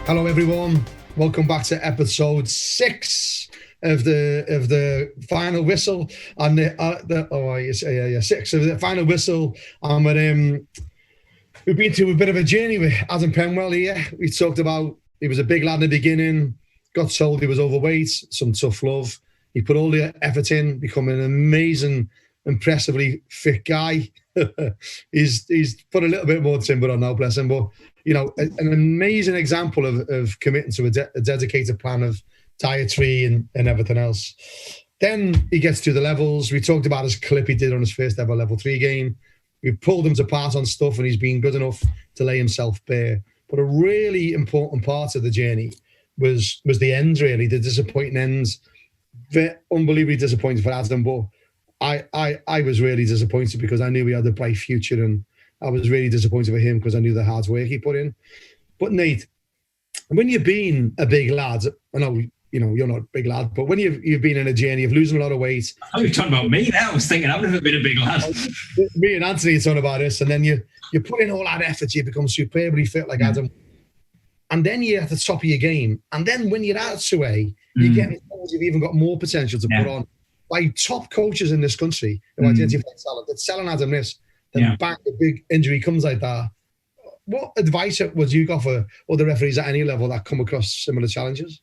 Hello, everyone. Welcome back to episode 6 of the final whistle on the 6 of the final whistle. And we've been through a bit of a journey with Adam Penwell here. We talked about he was a big lad in the beginning, got told he was overweight, some tough love. He put all the effort in, becoming an amazing, impressively fit guy. He's put a little bit more timber on now, bless him, but you know, an amazing example of committing to a dedicated plan of dietary and everything else. Then he gets through the levels. We talked about his clip he did on his first ever level 3 game. We pulled him to pass on stuff, and he's been good enough to lay himself bare. But a really important part of the journey was the end, really, the disappointing ends. Unbelievably disappointed for Adam, but I was really disappointed because I knew he had a bright future, and I was really disappointed for him because I knew the hard work he put in. But Nate, when you've been a big lad, I know you know you're not a big lad, but when you've been in a journey of losing a lot of weight. Oh, you're talking about me now. I was thinking I've never been a big lad. Me and Anthony are talking about this, and then you put in all that effort, you become superbly fit like Adam, and then you're at the top of your game, and then when you're out to you get you've even got more potential to put on by top coaches in this country who identify talent. That's selling Adam this. Then bang, a big injury comes like that. What advice would you got for other referees at any level that come across similar challenges?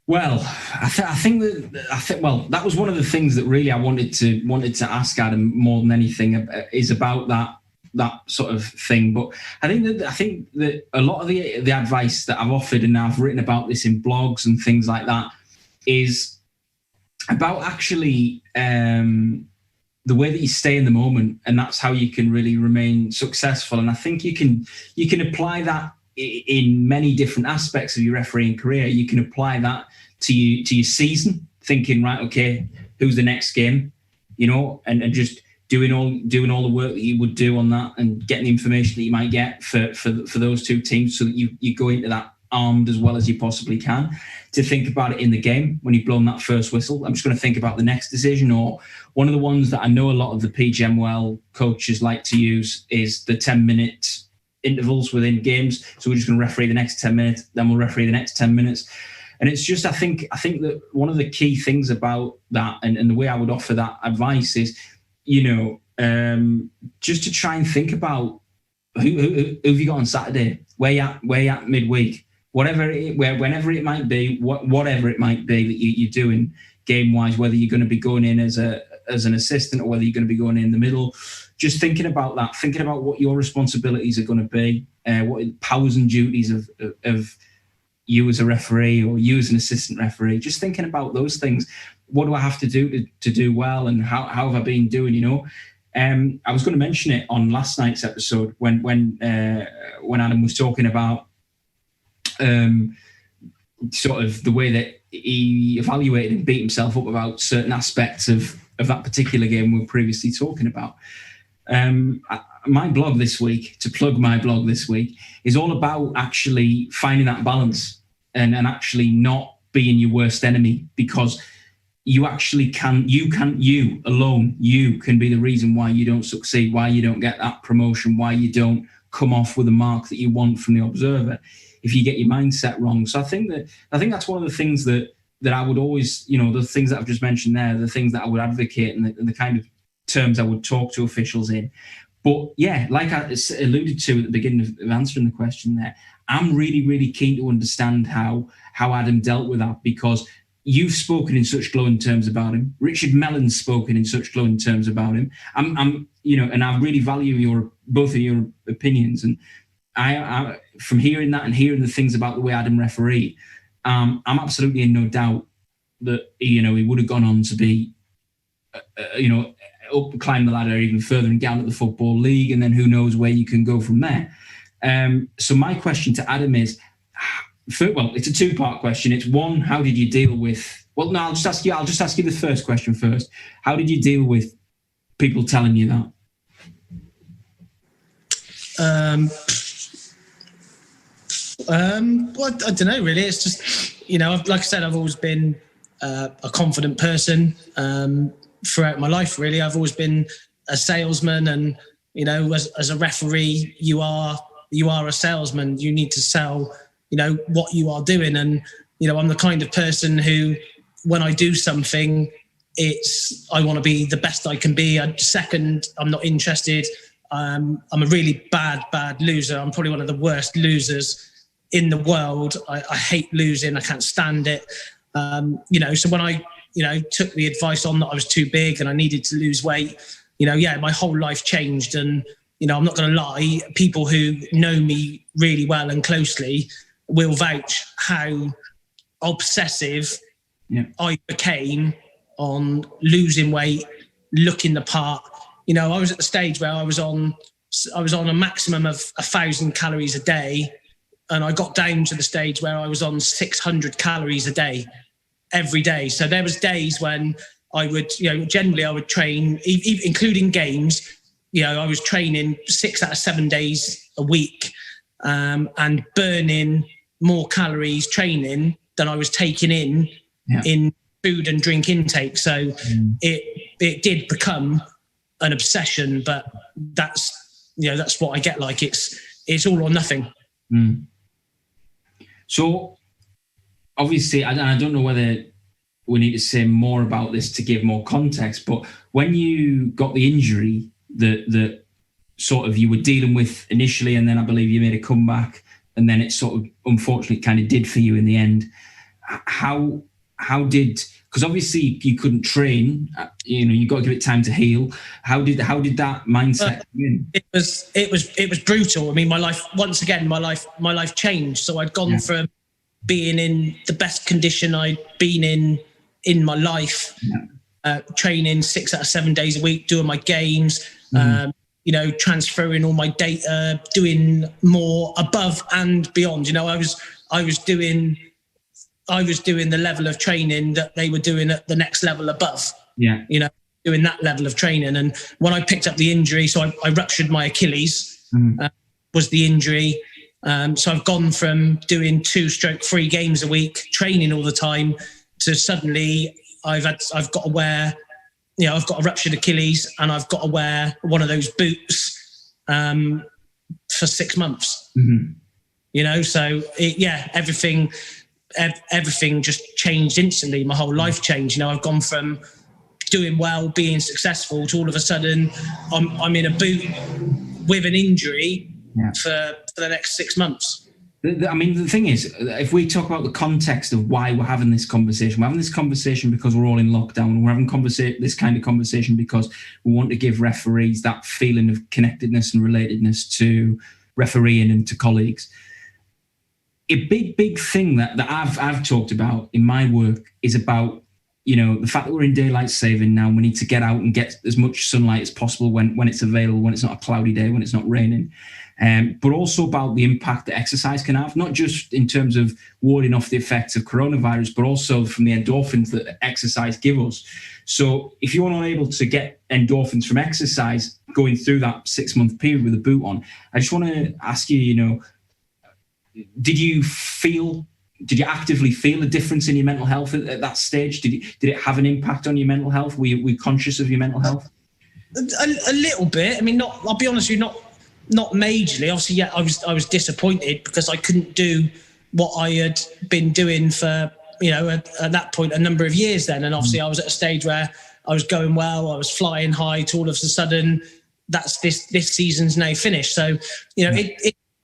Well, I think that was one of the things that really I wanted to ask Adam more than anything is about that sort of thing. But I think that a lot of the advice that I've offered, and I've written about this in blogs and things like that, is about actually the way that you stay in the moment, and that's how you can really remain successful. And I think you can apply that in many different aspects of your refereeing career. You can apply that to your season, thinking, right, okay, who's the next game, you know, and just doing all the work that you would do on that, and getting the information that you might get for those two teams, so that you go into that armed as well as you possibly can, to think about it in the game when you've blown that first whistle. I'm just going to think about the next decision. Or one of the ones that I know a lot of the PGMOL coaches like to use is the 10-minute intervals within games. So we're just going to referee the next 10 minutes, then we'll referee the next 10 minutes. And it's just, I think that one of the key things about that, and the way I would offer that advice is, you know, just to try and think about who have you got on Saturday, where you at midweek, whenever it might be, whatever it might be that you're doing game-wise, whether you're going to be going in as an assistant or whether you're going to be going in the middle. Just thinking about that, thinking about what your responsibilities are going to be, what powers and duties of you as a referee or you as an assistant referee. Just thinking about those things. What do I have to do to do well, and how have I been doing? You know, I was going to mention it on last night's episode when Adam was talking about sort of the way that he evaluated and beat himself up about certain aspects of that particular game we were previously talking about. My blog this week, to plug my blog this week, is all about actually finding that balance and actually not being your worst enemy, because you actually you alone can be the reason why you don't succeed, why you don't get that promotion, why you don't come off with a mark that you want from the observer, if you get your mindset wrong. So I think that's one of the things that I would always, you know, the things that I've just mentioned there, the things that I would advocate, and the kind of terms I would talk to officials in. But yeah, like I alluded to at the beginning of answering the question there, I'm really, really keen to understand how Adam dealt with that, because you've spoken in such glowing terms about him. Richard Mellon's spoken in such glowing terms about him. I'm you know, and I really value both of your opinions. And I from hearing that and hearing the things about the way Adam refereed, I'm absolutely in no doubt that, you know, he would have gone on to be, you know, climb the ladder even further and down at the Football League, and then who knows where you can go from there. So my question to Adam is, it's a two-part question. It's one, how did you deal with? Well, no, I'll just ask you the first question first. How did you deal with people telling you that? Well, I don't know, really. It's just, you know, like I said, I've always been a confident person throughout my life, really. I've always been a salesman, and, you know, as a referee, you are a salesman. You need to sell what you are doing. And, I'm the kind of person who, when I do something, I want to be the best I can be. Second, I'm not interested. I'm a really bad loser. I'm probably one of the worst losers in the world. I hate losing. I can't stand it. So when I, took the advice on that I was too big and I needed to lose weight, my whole life changed. And, I'm not going to lie, people who know me really well and closely will vouch how obsessive I became on losing weight, looking the part. I was at the stage where I was on a maximum of 1,000 calories a day, and I got down to the stage where I was on 600 calories a day every day. So there was days when I would, generally I would train, including games. I was training 6 out of 7 days a week, and burning more calories training than I was taking in food and drink intake. So it did become an obsession, but that's what I get like. It's all or nothing. So obviously, I don't know whether we need to say more about this to give more context, but when you got the injury that sort of you were dealing with initially, and then I believe you made a comeback, and then it sort of unfortunately kind of did for you in the end. How did, because obviously you couldn't train, you got to give it time to heal. How did that mindset come in? It was brutal. I mean, my life changed. So I'd gone from being in the best condition I'd been in my life, training 6 out of 7 days a week, doing my games, transferring all my data, doing more above and beyond. I was doing the level of training that they were doing at the next level above. Doing that level of training. And when I picked up the injury, so I ruptured my Achilles, was the injury. So I've gone from doing 2/3 games a week, training all the time, to suddenly I've got to wear, I've got a ruptured Achilles, and I've got to wear one of those boots for 6 months. So everything just changed instantly. My whole life changed. I've gone from doing well, being successful, to all of a sudden I'm in a boot with an injury for the next 6 months. The thing is, if we talk about the context of why we're having this conversation, because we're all in lockdown. We're having this kind of conversation because we want to give referees that feeling of connectedness and relatedness to refereeing and to colleagues. A big thing that I've talked about in my work is about, the fact that we're in daylight saving now. We need to get out and get as much sunlight as possible when it's available, when it's not a cloudy day, when it's not raining. But also about the impact that exercise can have, not just in terms of warding off the effects of coronavirus, but also from the endorphins that exercise give us. So if you're not able to get endorphins from exercise going through that 6-month period with a boot on, I just want to ask you, did you actively feel a difference in your mental health at that stage? Did it have an impact on your mental health? Were you conscious of your mental health? A little bit. I mean, I'll be honest with you, not majorly. Obviously, I was disappointed because I couldn't do what I had been doing for, at that point, a number of years then. And obviously I was at a stage where I was going well, I was flying high, to all of a sudden that's this season's now finished. So,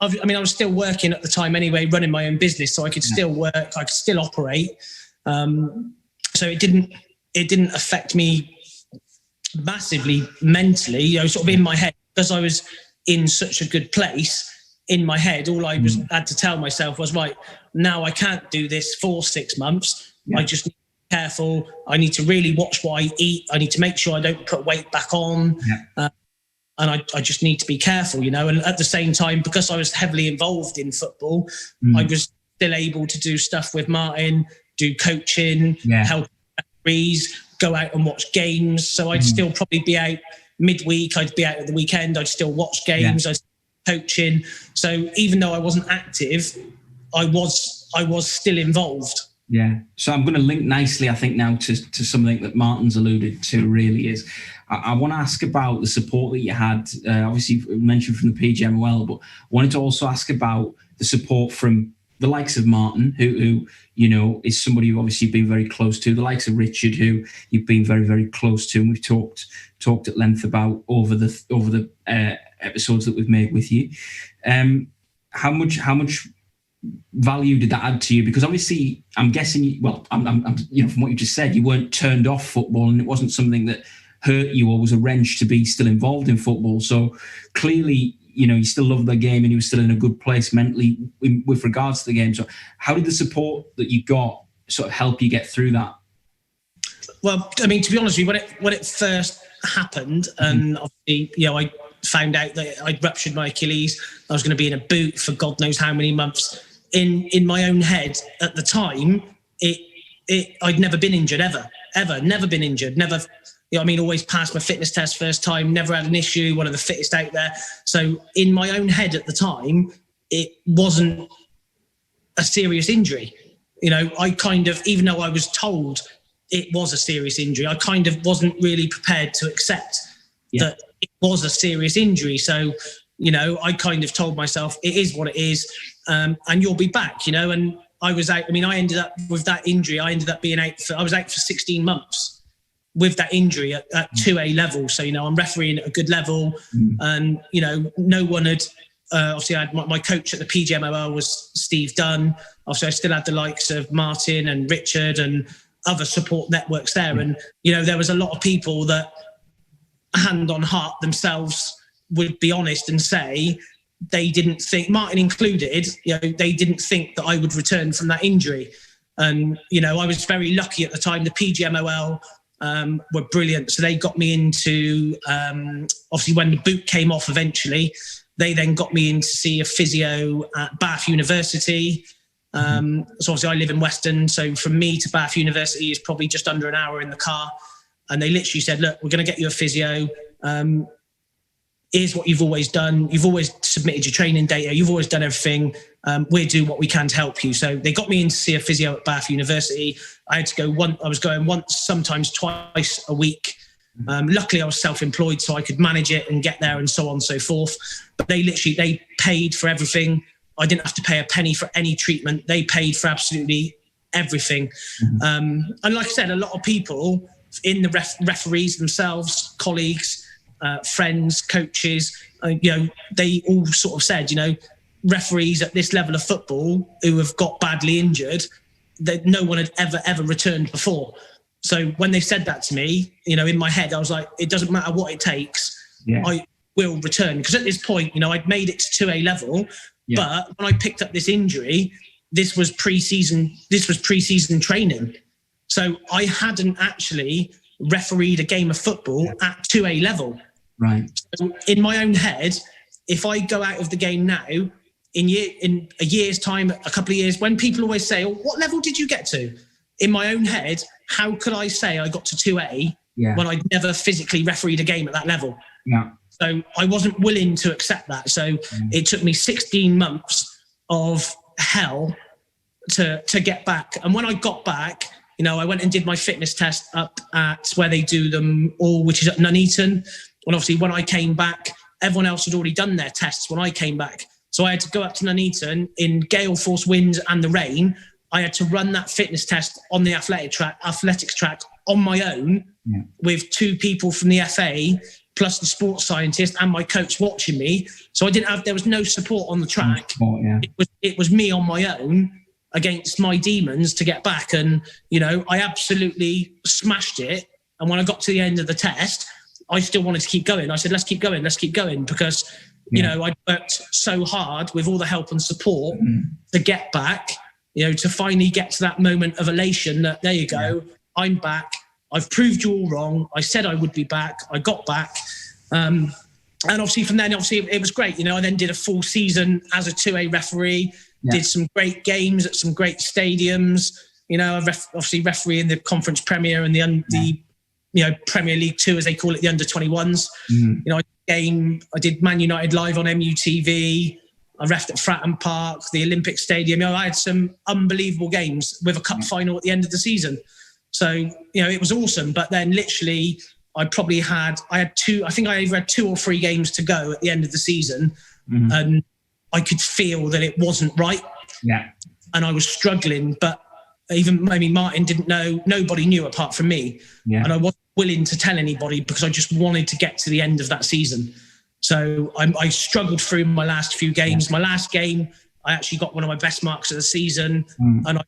I was still working at the time anyway, running my own business, so I could still work, I could still operate. So it didn't affect me massively mentally, sort of in my head, because I was in such a good place in my head. All I had to tell myself was, right, now I can't do this for 6 months. I just need to be careful. I need to really watch what I eat. I need to make sure I don't put weight back on. And I just need to be careful, And at the same time, because I was heavily involved in football, I was still able to do stuff with Martin, do coaching, help referees, go out and watch games. So I'd still probably be out midweek, I'd be out at the weekend, I'd still watch games, I'd coaching. So even though I wasn't active, I was still involved. Yeah. So I'm going to link nicely, I think, now to something that Martin's alluded to really is, I want to ask about the support that you had. Obviously, you mentioned from the PGMOL, but I wanted to also ask about the support from the likes of Martin, who you know is somebody who obviously you've been very close to, the likes of Richard, who you've been very, very close to, and we've talked at length about over the episodes that we've made with you. How much value did that add to you? Because obviously, I'm guessing, I'm you know, from what you just said, you weren't turned off football, and it wasn't something that hurt you or was a wrench to be still involved in football. So clearly, you know, you still loved the game and you were still in a good place mentally with regards to the game. So how did the support that you got sort of help you get through that? Well, I mean, to be honest with you, when it first happened, and obviously, you know, I found out that I'd ruptured my Achilles, I was going to be in a boot for God knows how many months. In my own head at the time, I'd never been injured ever, never been injured, never. You know, I mean, always passed my fitness test first time, never had an issue, one of the fittest out there. So in my own head at the time, it wasn't a serious injury. You know, I kind of, even though I was told it was a serious injury, I kind of wasn't really prepared to accept that it was a serious injury. So, you know, I kind of told myself, it is what it is, and you'll be back, you know. And I was out, I mean, I ended up with that injury, I was out for 16 months. With that injury at 2A level. So, you know, I'm refereeing at a good level, and, you know, no one had, obviously I had my coach at the PGMOL was Steve Dunn. Obviously I still had the likes of Martin and Richard and other support networks there. And, you know, there was a lot of people that, hand on heart themselves, would be honest and say they didn't think, Martin included, you know, they didn't think that I would return from that injury. And, you know, I was very lucky at the time. The PGMOL were brilliant. So they got me into, obviously when the boot came off eventually, they then got me in to see a physio at Bath University. So obviously I live in Weston. So from me to Bath University is probably just under an hour in the car. And they literally said, look, we're going to get you a physio. Here's what you've always done. You've always submitted your training data. You've always done everything. We'll do what we can to help you. So they got me in to see a physio at Bath University. I had to go I was going once, sometimes twice a week. Luckily, I was self-employed, so I could manage it and get there and so on and so forth. But they paid for everything. I didn't have to pay a penny for any treatment. They paid for absolutely everything. And like I said, a lot of people in the referees themselves, colleagues, friends, coaches, you know, they all sort of said, you know, referees at this level of football who have got badly injured, that no one had ever returned before. So when they said that to me, you know, in my head, I was like, it doesn't matter what it takes, I will return. Because at this point, you know, I'd made it to 2A level, but when I picked up this injury, this was pre-season training. So I hadn't actually refereed a game of football at 2A level. Right. So in my own head, if I go out of the game now, in a year's time, a couple of years, when people always say, oh, what level did you get to? In my own head, how could I say I got to 2A when I'd never physically refereed a game at that level? Yeah. So I wasn't willing to accept that. So it took me 16 months of hell to get back. And when I got back, you know, I went and did my fitness test up at where they do them all, which is at Nuneaton. And obviously when I came back, everyone else had already done their tests when I came back. So I had to go up to Nuneaton in gale force winds and the rain. I had to run that fitness test on the athletics track on my own with two people from the FA, plus the sports scientist and my coach watching me. So there was no support on the track. It was me on my own against my demons to get back. And, you know, I absolutely smashed it. And when I got to the end of the test, I still wanted to keep going. I said, let's keep going because, you know, I worked so hard with all the help and support to get back, you know, to finally get to that moment of elation that there you go, I'm back. I've proved you all wrong. I said I would be back. I got back. And obviously from then, it was great. You know, I then did a full season as a 2A referee, did some great games at some great stadiums. You know, obviously referee in the Conference Premier and the you know, Premier League 2, as they call it, the under-21s. You know, I did Man United live on MUTV. I refed at Fratton Park, the Olympic Stadium. You know, I had some unbelievable games with a cup final at the end of the season. So, you know, it was awesome. But then literally I had two or three games to go at the end of the season. And I could feel that it wasn't right. and I was struggling, but even maybe Martin didn't know, nobody knew apart from me. Yeah. And I wasn't willing to tell anybody because I just wanted to get to the end of that season. So I struggled through my last few games. Yeah. My last game, I actually got one of my best marks of the season. And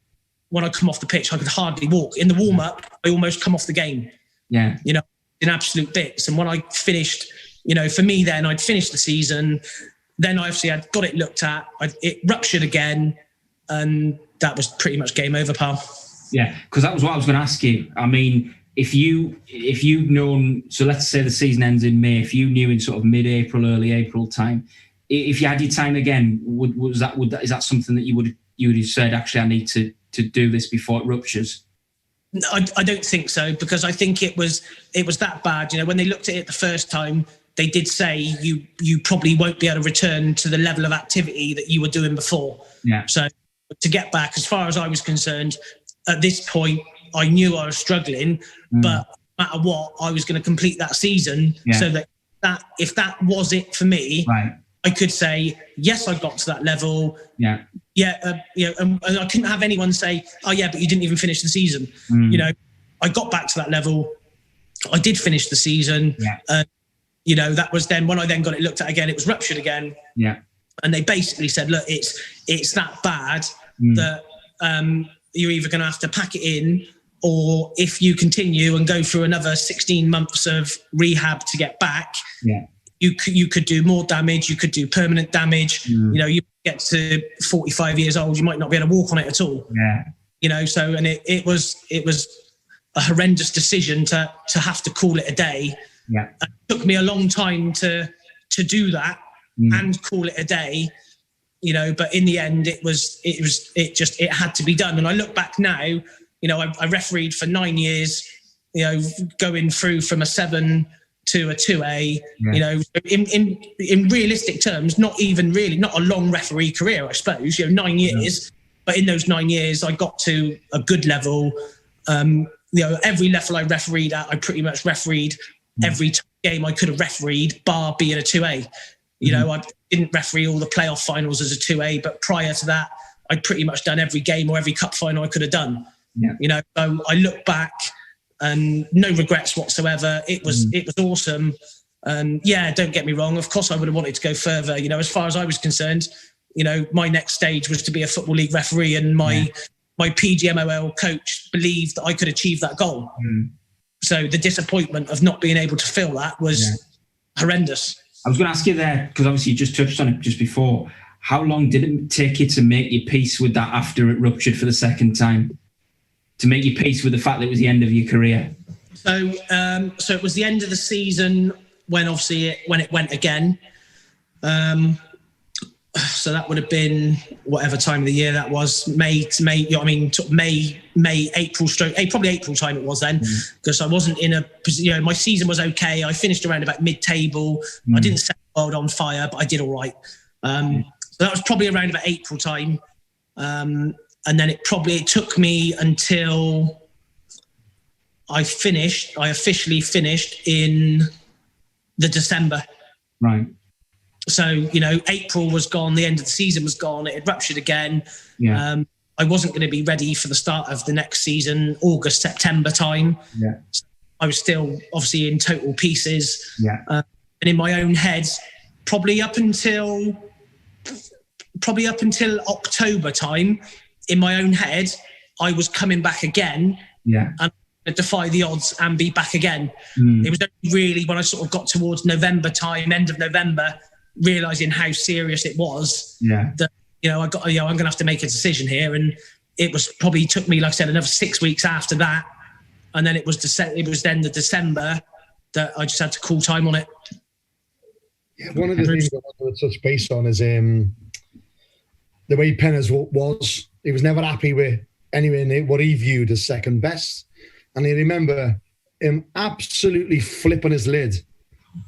when I come off the pitch, I could hardly walk. In the warm-up, I almost come off the game. Yeah. You know, in absolute bits. And when I finished, you know, for me then, I'd finished the season. Then obviously I'd got it looked at. It ruptured again. And that was pretty much game over, pal. Yeah, because that was what I was going to ask you. I mean, if you'd known, so let's say the season ends in May, if you knew in sort of mid-April, early April time, if you had your time again, is that something that you would have said, actually, I need to do this before it ruptures? I don't think so, because I think it was that bad. You know, when they looked at it the first time, they did say you probably won't be able to return to the level of activity that you were doing before. Yeah. So to get back, as far as I was concerned, at this point, I knew I was struggling, but no matter what, I was going to complete that season. Yeah. So that if that was it for me, right, I could say, yes, I got to that level. Yeah. Yeah. And I couldn't have anyone say, oh yeah, but you didn't even finish the season. You know, I got back to that level. I did finish the season. Yeah. You know, that was then when I then got it looked at again, it was ruptured again. Yeah. And they basically said, look, it's that bad that you're either going to have to pack it in, or if you continue and go through another 16 months of rehab to get back, you could do more damage. You could do permanent damage. You know, you get to 45 years old, you might not be able to walk on it at all. Yeah. You know, so, and it was a horrendous decision to have to call it a day. Yeah. It took me a long time to do that and call it a day. You know, but in the end, it had to be done. And I look back now, you know, I refereed for 9 years, you know, going through from a 7 to a 2A, you know, in realistic terms, not a long referee career, I suppose, you know, 9 years, but in those 9 years, I got to a good level. You know, every level I refereed at, I pretty much refereed every game I could have refereed, bar being a 2A. You know, I didn't referee all the playoff finals as a 2A, but prior to that, I'd pretty much done every game or every cup final I could have done. Yeah. You know, so I look back and no regrets whatsoever. It was awesome. And yeah, don't get me wrong. Of course, I would have wanted to go further. You know, as far as I was concerned, you know, my next stage was to be a Football League referee, and my PGMOL coach believed that I could achieve that goal. So the disappointment of not being able to fill that was horrendous. I was going to ask you there, because obviously you just touched on it just before. How long did it take you to make your peace with that after it ruptured for the second time? To make your peace with the fact that it was the end of your career? So it was the end of the season when it went again. So that would have been whatever time of the year that was, May, you know what I mean, April, probably April time it was then, because I wasn't in a, you know, my season was okay. I finished around about mid-table. I didn't set the world on fire, but I did all right. So that was probably around about April time. And then it took me until I officially finished in the December. Right. So, you know, April was gone, the end of the season was gone, it had ruptured again. Yeah. I wasn't going to be ready for the start of the next season, August, September time. Yeah. So I was still obviously in total pieces. Yeah. And in my own head, probably up until October time, in my own head, I was coming back again. Yeah. And defy the odds and be back again. It was only really when I sort of got towards November time, end of November, realizing how serious it was, that, you know, I'm going to have to make a decision here. And it was probably took me, like I said, another 6 weeks after that. And then it was then the December that I just had to call time on it. Yeah, one of the things I wanted to touch base on is the way Penners was. He was never happy with anywhere near what he viewed as second best. And I remember him absolutely flipping his lid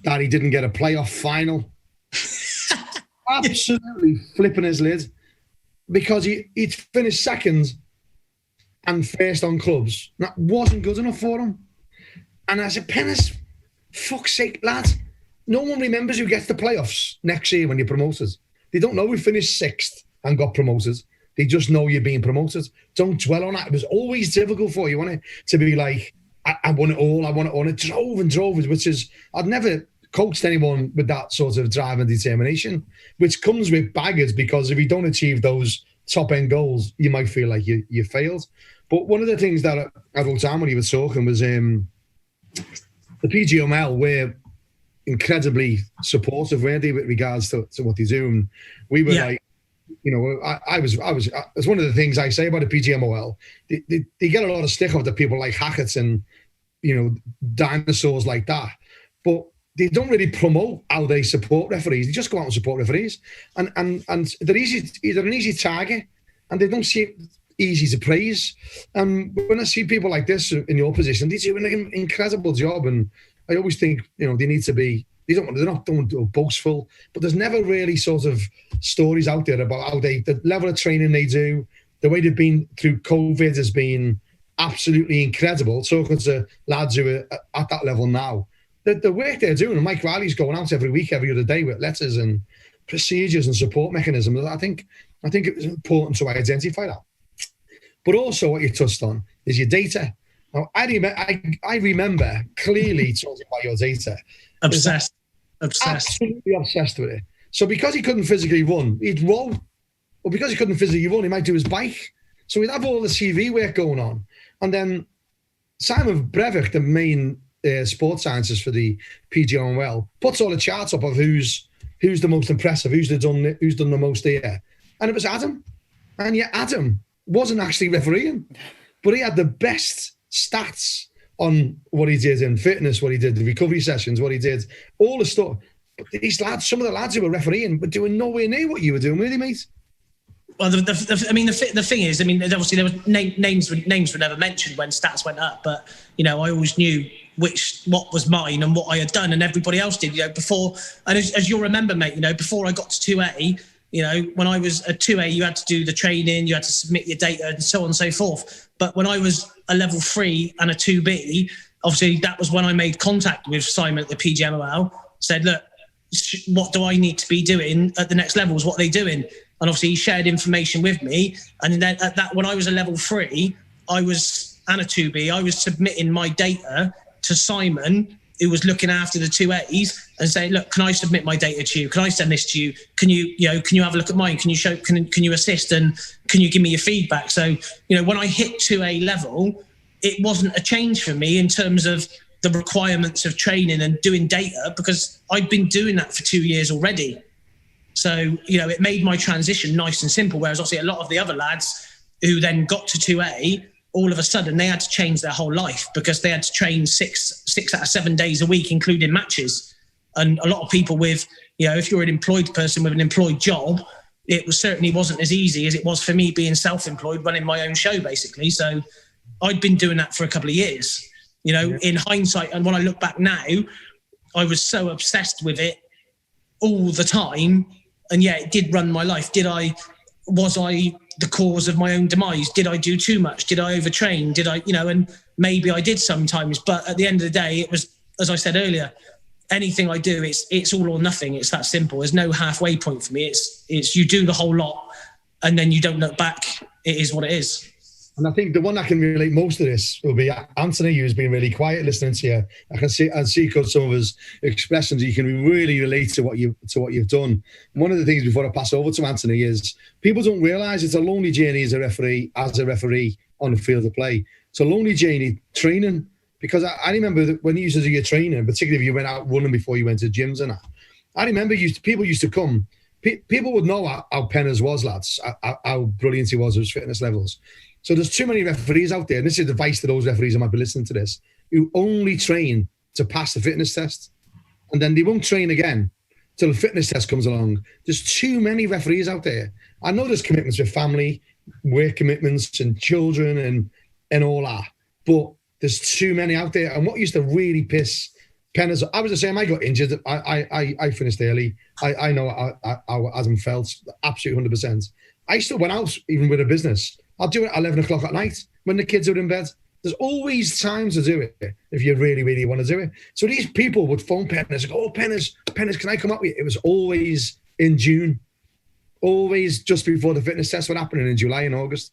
that he didn't get a playoff final. Absolutely flipping his lid, because he'd finished second and first on clubs. That wasn't good enough for him. And I said, Penners, fuck's sake, lad. No one remembers who gets the playoffs next year when you're promoted. They don't know who finished sixth and got promoted. They just know you're being promoted. Don't dwell on that. It was always difficult for you, wasn't it? To be like, I want it all. I want it all. It drove and drove it, which is, I'd never coached anyone with that sort of drive and determination, which comes with baggage, because if you don't achieve those top end goals, you might feel like you failed. But one of the things that I wrote down when you were talking was the PGMOL were incredibly supportive, weren't they, with regards to what they do. And we were like, you know, I was. It's one of the things I say about the PGMOL. They get a lot of stick off the people like Hackett and, you know, dinosaurs like that, but they don't really promote how they support referees. They just go out and support referees, and they're an easy target, and they don't seem easy to praise. And when I see people like this in your position, they do an incredible job, and I always think, you know, they need to be. They're not boastful, but there's never really sort of stories out there about how the level of training they do, the way they've been through COVID has been absolutely incredible. Talking to lads who are at that level now, the work they're doing, and Mike Riley's going out every week, every other day with letters and procedures and support mechanisms. I think it's important to identify that. But also what you touched on is your data. Now, I remember clearly talking about your data. Obsessed. Absolutely obsessed with it. So because he couldn't physically run, he'd roll. Or because he couldn't physically run, he might do his bike. So we'd have all the CV work going on. And then Simon Breivik, the main sports scientist for the PGMOL, puts all the charts up of who's the most impressive, who's done the most here. And it was Adam. And yet Adam wasn't actually refereeing, but he had the best stats on what he did in fitness, what he did, the recovery sessions, what he did, all the stuff. But these lads, some of the lads who were refereeing were doing nowhere near what you were doing, really, mate. Well, the thing is, I mean, obviously there was names were never mentioned when stats went up, but you know, I always knew what was mine and what I had done, and everybody else did. You know, before, and as you'll remember, mate, you know, before I got to 2A, you know, when I was at 2A, you had to do the training, you had to submit your data, and so on and so forth. But when I was a level 3 and a 2B, obviously that was when I made contact with Simon at the PGMOL. Said, look, what do I need to be doing at the next levels? What are they doing? And obviously he shared information with me. And then at that, when I was a level 3, and a 2B, I was submitting my data to Simon, who was looking after the 2As, and saying, look, can I submit my data to you? Can I send this to you? Can you have a look at mine? Can you assist, and can you give me your feedback? So, you know, when I hit 2A level, it wasn't a change for me in terms of the requirements of training and doing data, because I'd been doing that for 2 years already. So, you know, it made my transition nice and simple. Whereas obviously a lot of the other lads who then got to 2A, all of a sudden they had to change their whole life, because they had to train six out of 7 days a week, including matches. And a lot of people with, you know, if you're an employed person with an employed job, it certainly wasn't as easy as it was for me being self-employed, running my own show, basically. So I'd been doing that for a couple of years, you know, in hindsight. And when I look back now, I was so obsessed with it all the time. And yeah, it did run my life. Was I the cause of my own demise? Did I do too much? Did I overtrain? Did I, you know, and maybe I did sometimes, but at the end of the day, it was, as I said earlier, anything I do, it's all or nothing. It's that simple. There's no halfway point for me. It's you do the whole lot and then you don't look back. It is what it is. And I think the one that can relate most to this will be Anthony, who's been really quiet listening to you. I can see because some of his expressions, you can really relate to what you've done. And one of the things before I pass over to Anthony is people don't realise it's a lonely journey as a referee on the field of play. It's a lonely journey training, because I remember that when you used to do your training, particularly if you went out running before you went to gyms and that, I remember people used to come. People would know how Penners was, lads, how brilliant he was at his fitness levels. So there's too many referees out there, and this is advice to those referees who might be listening to this, who only train to pass the fitness test, and then they won't train again till the fitness test comes along. There's too many referees out there. I know there's commitments with family, work commitments, and children, and all that, but there's too many out there. And what used to really piss Penners, I was the same. I got injured. I finished early. I know how Adam felt, absolutely 100%. I still went out, even with a business. I'll do it at 11 o'clock at night when the kids are in bed. There's always time to do it if you really, really want to do it. So these people would phone Penners and go, oh, Penners, can I come up with you? It was always in June. always just before the fitness test were happening in July and August.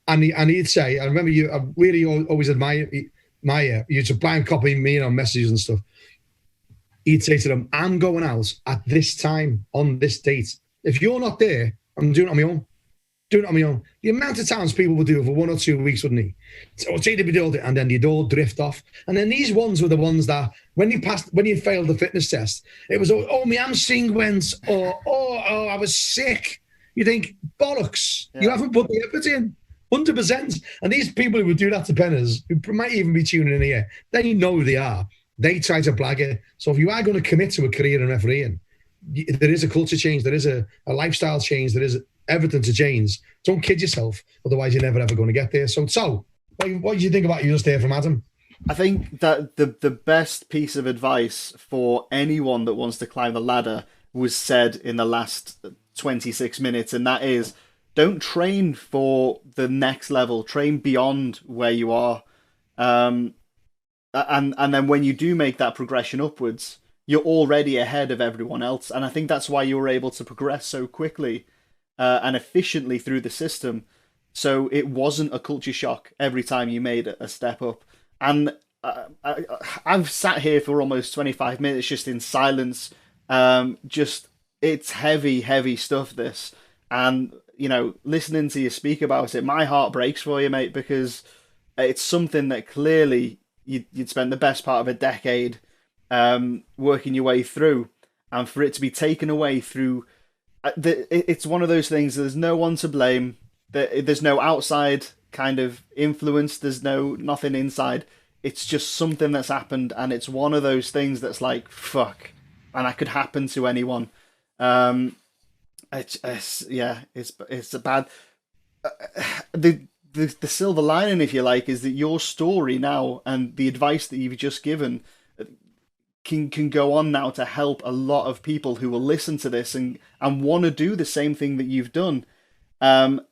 And he'd say, I remember you, I really always admire you used to blind copy me on messages and stuff. He'd say to them, I'm going out at this time on this date. If you're not there, I'm doing it on my own. Doing it on my own. The amount of times people would do it for 1 or 2 weeks, wouldn't he? So say they'd be doing it, and then you'd all drift off. And then these ones were the ones that when you failed the fitness test, it was, oh, my hamstring went, or oh, I was sick. You think, bollocks, you haven't put the effort in. 100%. And these people who would do that to Penners, who might even be tuning in here, they know they are. They try to blag it. So if you are going to commit to a career in refereeing, there is a culture change, there is a lifestyle change, there is everything to change. Don't kid yourself, otherwise you're never ever going to get there. So what do you think about you just there from Adam? I think that the best piece of advice for anyone that wants to climb the ladder was said in the last 26 minutes, and that is, don't train for the next level, train beyond where you are. And then when you do make that progression upwards, you're already ahead of everyone else. And I think that's why you were able to progress so quickly and efficiently through the system. So it wasn't a culture shock every time you made a step up. And I've sat here for almost 25 minutes just in silence. It's heavy, heavy stuff, this. And, listening to you speak about it, my heart breaks for you, mate, because it's something that clearly you'd spent the best part of a decade working your way through, and for it to be taken away through, it's one of those things. There's no one to blame. There's no outside kind of influence. There's nothing inside. It's just something that's happened, and it's one of those things that's like, fuck, and that could happen to anyone. It's a bad. The silver lining, if you like, is that your story now and the advice that you've just given can go on now to help a lot of people who will listen to this and want to do the same thing that you've done, and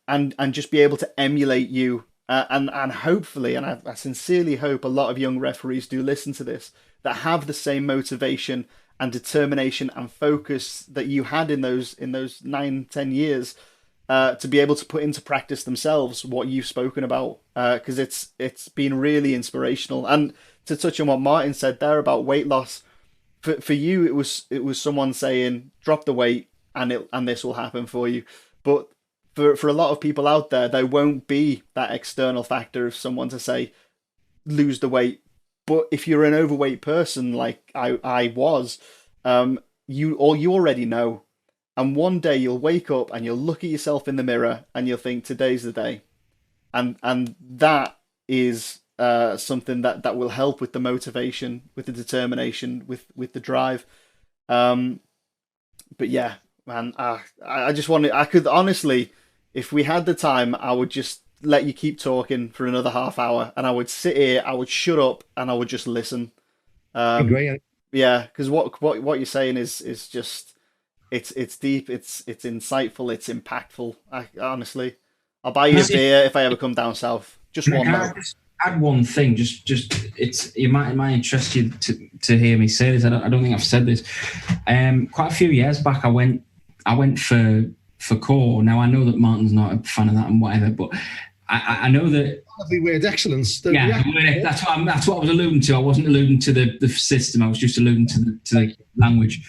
just be able to emulate you, and hopefully, and I sincerely hope a lot of young referees do listen to this, that have the same motivation and determination and focus that you had in those 9-10 years, to be able to put into practice themselves what you've spoken about, because it's been really inspirational. And to touch on what Martin said there about weight loss, for you it was someone saying drop the weight and this will happen for you. But for a lot of people out there won't be that external factor of someone to say lose the weight. But if you're an overweight person like I was, you already know. And one day you'll wake up and you'll look at yourself in the mirror and you'll think today's the day. And that is something that will help with the motivation, with the determination, with the drive. But yeah, man, I could honestly, if we had the time, I would just let you keep talking for another half hour, and I would sit here, I would shut up, and I would just listen. Great. Yeah, because what you're saying is just it's deep, it's insightful, it's impactful. Honestly, I'll buy you a beer if I ever come down south. Just one. Can I just add one thing? Just it might interest you to hear me say this. I don't think I've said this. Quite a few years back, I went for core. Now I know that Martin's not a fan of that and whatever, but I know that lovely weird excellence. Yeah, that's what I was alluding to. I wasn't alluding to the system. I was just alluding to the language.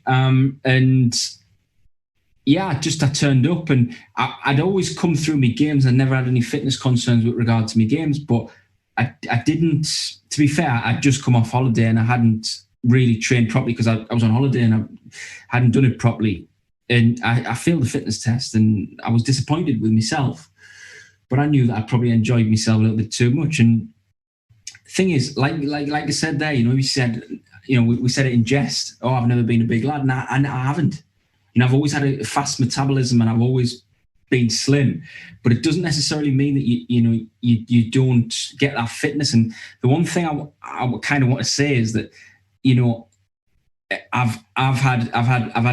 And yeah, I turned up, and I'd always come through my games. I never had any fitness concerns with regard to my games, but I didn't. To be fair, I'd just come off holiday and I hadn't really trained properly because I was on holiday and I hadn't done it properly. And I failed the fitness test, and I was disappointed with myself. But I knew that I probably enjoyed myself a little bit too much. And the thing is, like I said there, we said it in jest. Oh, I've never been a big lad, and I haven't. I've always had a fast metabolism, and I've always been slim. But it doesn't necessarily mean that you don't get that fitness. And the one thing I kind of want to say is that I've had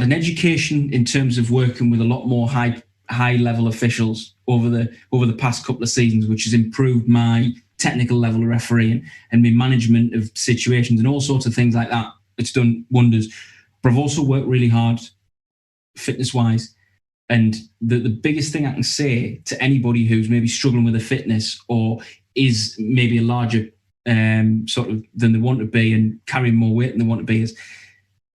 an education in terms of working with a lot more high level officials over the past couple of seasons, which has improved my technical level of refereeing and my management of situations and all sorts of things like that. It's done wonders. But I've also worked really hard fitness wise, And the biggest thing I can say to anybody who's maybe struggling with their fitness or is maybe a larger sort of than they want to be and carrying more weight than they want to be is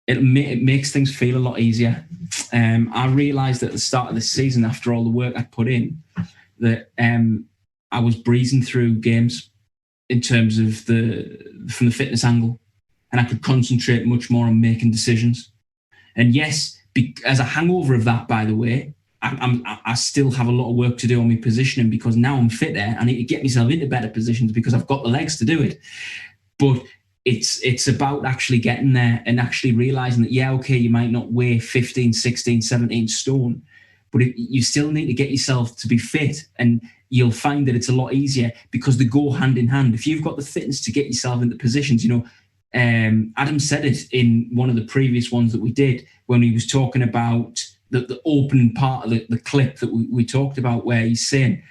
it makes things feel a lot easier. I realised at the start of the season, after all the work I put in, that I was breezing through games in terms of from the fitness angle, and I could concentrate much more on making decisions. And yes, as a hangover of that, by the way, I still have a lot of work to do on my positioning, because now I'm fitter. I need to get myself into better positions because I've got the legs to do it. But it's about actually getting there and actually realising that, yeah, okay, you might not weigh 15, 16, 17 stone, but you still need to get yourself to be fit, and you'll find that it's a lot easier because they go hand in hand. If you've got the fitness to get yourself into positions, Adam said it in one of the previous ones that we did when he was talking about the opening part of the clip that we talked about, where he's saying,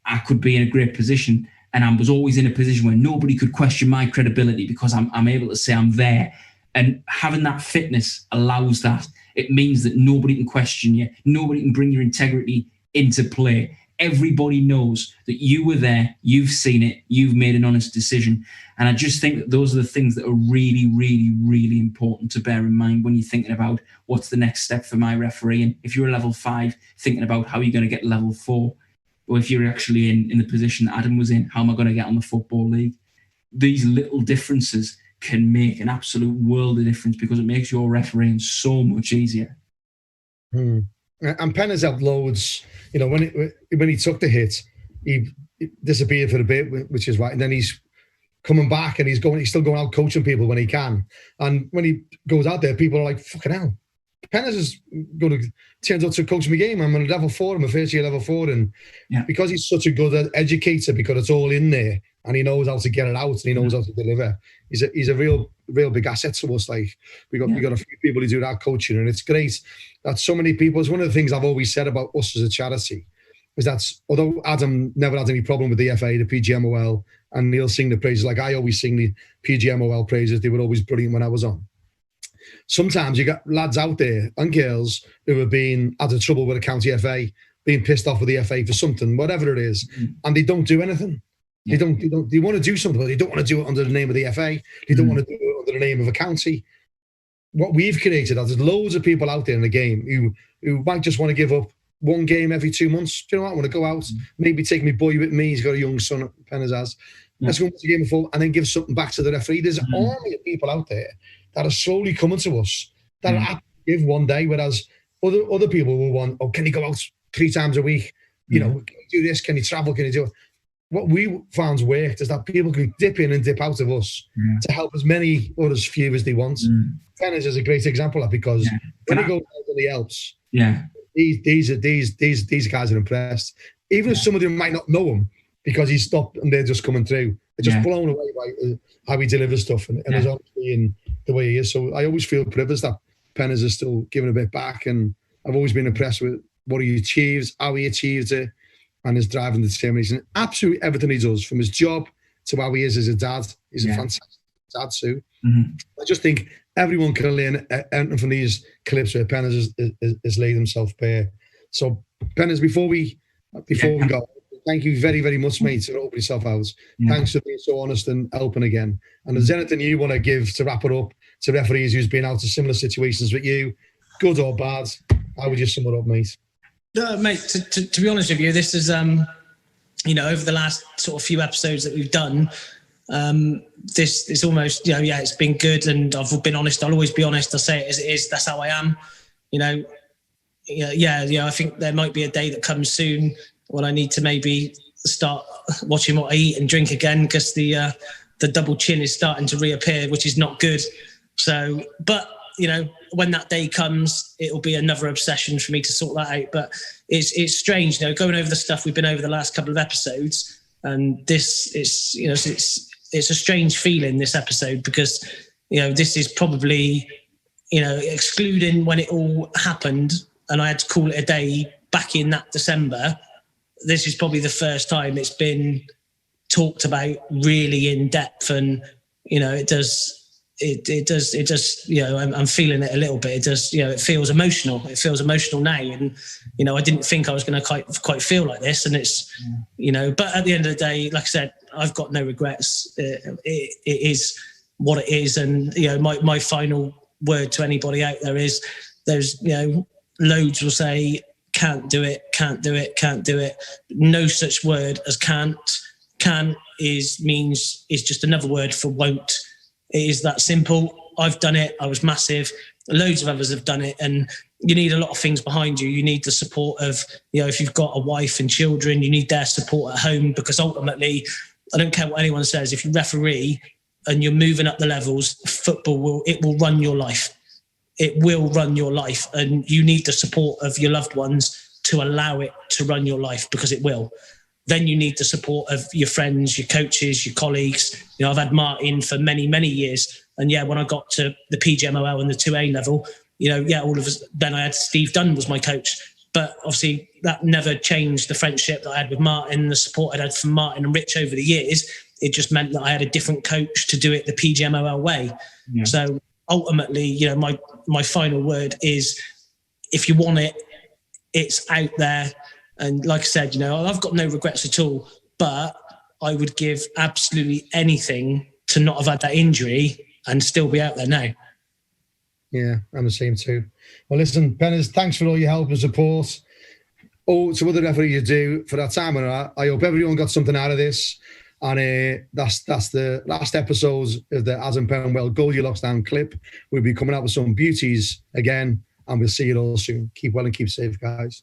I could be in a great position, and I was always in a position where nobody could question my credibility because I'm able to say I'm there. And having that fitness allows that. It means that nobody can question you. Nobody can bring your integrity into play. Everybody knows that you were there, you've seen it, you've made an honest decision. And I just think that those are the things that are really, really, really important to bear in mind when you're thinking about what's the next step for my refereeing. If you're a level 5, thinking about how you're going to get level 4, or if you're actually in the position that Adam was in, how am I going to get on the Football League? These little differences can make an absolute world of difference because it makes your refereeing so much easier. And Penn has helped loads. When he took the hit, he disappeared for a bit, which is right. And then he's coming back and he's still going out coaching people when he can. And when he goes out there, people are like, fucking hell, Penn is going to turn out to coach my game. I'm on level 4, I'm a first year level 4. And because he's such a good educator, because it's all in there and he knows how to get it out and he knows how to deliver, he's a real big asset to us. Like we got a few people who do that coaching, and it's great that so many people. It's one of the things I've always said about us as a charity, is that although Adam never had any problem with the FA, the PGMOL, and he'll sing the praises, like I always sing the PGMOL praises, they were always brilliant when I was on. Sometimes you got lads out there and girls who have been out of trouble with a county FA, being pissed off with the FA for something, whatever it is, and they don't do anything. They want to do something, but they don't want to do it under the name of the FA. They don't want to do it under the name of a county. What we've created, there's loads of people out there in the game who might just want to give up one game every 2 months. Do you know what? I want to go out, maybe take my boy with me. He's got a young son, Penn has. Let's go watch the game of football and then give something back to the referee. There's an army of people out there that are slowly coming to us that are happy to give one day, whereas other people will want, can you go out 3 times a week? Can you do this? Can you travel? Can you do it? What we found worked is that people can dip in and dip out of us to help as many or as few as they want. Tennis is a great example of that, because when he goes out and he helps, these guys are impressed. Even if some of them might not know him because he's stopped and they're just coming through, they're just blown away by how he delivers stuff and his honesty in the way he is. So I always feel privileged that Pennis is still giving a bit back, and I've always been impressed with what he achieves, how he achieves it, and his drive and determination. Absolutely everything he does, from his job to how he is as a dad. He's a fantastic dad too. I just think everyone can learn from these clips where Pennis has laid himself bare. So Pennis, before we go, thank you very, very much, mate, for opening yourself out. Thanks for being so honest and helping again. And is there anything you want to give to wrap it up to referees who's been out of similar situations with you, good or bad? How would you sum it up, mate? Mate, to be honest with you, this is, over the last sort of few episodes that we've done, this is almost, it's been good, and I've been honest. I'll always be honest. I'll say it as it is. That's how I am. I think there might be a day that comes soon when I need to maybe start watching what I eat and drink again, because the double chin is starting to reappear, which is not good. So, but when that day comes, it'll be another obsession for me to sort that out. But it's strange, going over the stuff we've been over the last couple of episodes, and this is, it's a strange feeling, this episode, because this is probably, excluding when it all happened and I had to call it a day back in that December. This is probably the first time it's been talked about really in depth, and it does it does, you know, I'm feeling it a little bit. It does, you know, it feels emotional. It feels emotional now. And, you know, I didn't think I was going to quite feel like this. And it's, you know, but at the end of the day, like I said, I've got no regrets. It is what it is. And, you know, my final word to anybody out there is there's, you know, loads will say, can't do it, can't do it, can't do it. No such word as can't. Can is just another word for won't. It is that simple. I've done it. I was massive. Loads of others have done it. And you need a lot of things behind you. You need the support of, you know, if you've got a wife and children, you need their support at home, because ultimately, I don't care what anyone says, if you referee and you're moving up the levels, football will run your life. It will run your life. And you need the support of your loved ones to allow it to run your life, because it will. Then you need the support of your friends, your coaches, your colleagues. You know, I've had Martin for many, many years. And yeah, when I got to the PGMOL and the 2A level, you know, yeah, then I had Steve Dunn was my coach. But obviously that never changed the friendship that I had with Martin, the support I'd had from Martin and Rich over the years. It just meant that I had a different coach to do it the PGMOL way. Yeah. So ultimately, you know, my final word is, if you want it, it's out there. And like I said, you know, I've got no regrets at all, but I would give absolutely anything to not have had that injury and still be out there now. Yeah, I'm the same too. Well, listen, Penners, thanks for all your help and support. Oh, to other referees you do for that time. And I hope everyone got something out of this. And that's the last episode of the Adam Penwell Goldie Lockdown clip. We'll be coming out with some beauties again, and we'll see you all soon. Keep well and keep safe, guys.